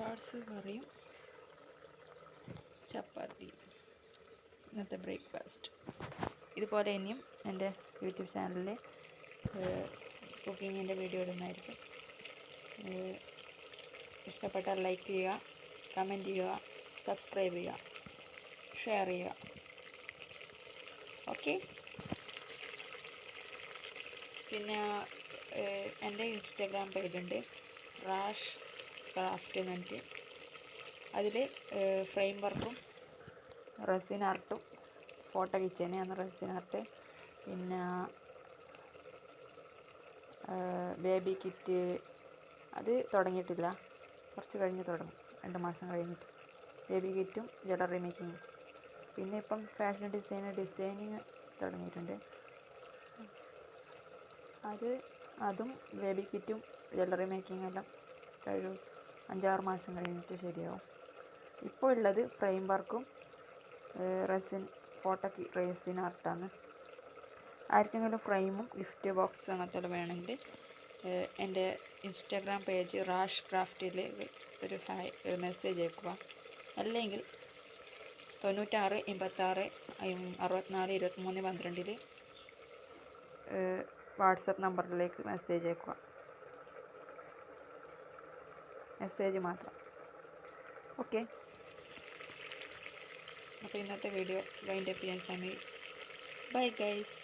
Oats കറിയും ചപ്പാത്തി ഇന്നത്തെ breakfast. ഇതുപോലെ ഇനിയും എൻ്റെ യൂട്യൂബ് ചാനലിൽ കുക്കിങ്ങിൻ്റെ വീഡിയോ ഇടുന്നതായിരിക്കും. ഇഷ്ടപ്പെട്ടാൽ ലൈക്ക് ചെയ്യുക, കമൻറ്റ് ചെയ്യുക, സബ്സ്ക്രൈബ് ചെയ്യുക, ഷെയർ ചെയ്യുക. ഓക്കെ. പിന്നെ എൻ്റെ ഇൻസ്റ്റാഗ്രാം പേജുണ്ട്, റാഷ് ക്രാഫ്റ്റ് എന്ന് പറഞ്ഞിട്ട്. അതിൽ ഫ്രെയിം വർക്കും റെസിൻ ആർട്ടും ഫോട്ടോ കിച്ചനെയാണ് റെസിൻ ആർട്ട്. പിന്നെ ബേബി കിറ്റ് അത് തുടങ്ങിയിട്ടില്ല, കുറച്ച് കഴിഞ്ഞ് തുടങ്ങും, 2 മാസം കഴിഞ്ഞിട്ട്. ബേബി കിറ്റും ജ്വല്ലറി മേക്കിങ്ങും. പിന്നെ ഇപ്പം ഫാഷൻ ഡിസൈനിങ് തുടങ്ങിയിട്ടുണ്ട്. അതും ബേബി കിറ്റും ജ്വല്ലറി മേക്കിംഗ് എല്ലാം 5-6 മാസം കഴിഞ്ഞിട്ട് ശരിയാവും. ഇപ്പോൾ ഉള്ളത് ഫ്രെയിം വർക്കും റെസിൻ റെസിൻ ആർട്ടാണ്. ആർക്കെങ്കിലും ഫ്രെയിമും ഗിഫ്റ്റ് ബോക്സ് അങ്ങനത്തെ വേണമെങ്കിൽ എൻ്റെ ഇൻസ്റ്റാഗ്രാം പേജ് റാഷ് ക്രാഫ്റ്റിൽ ഒരു മെസ്സേജ് അയക്കുക. അല്ലെങ്കിൽ 96 86 64 23 12 വാട്സപ്പ് നമ്പറിലേക്ക് മെസ്സേജ് അയക്കുക. മെസ്സേജ് മാത്രം. ഓക്കെ. അപ്പോൾ ഇന്നത്തെ വീഡിയോ വൈൻഡ് അപ്പ് ചെയ്യാൻ സമയം. Bye guys.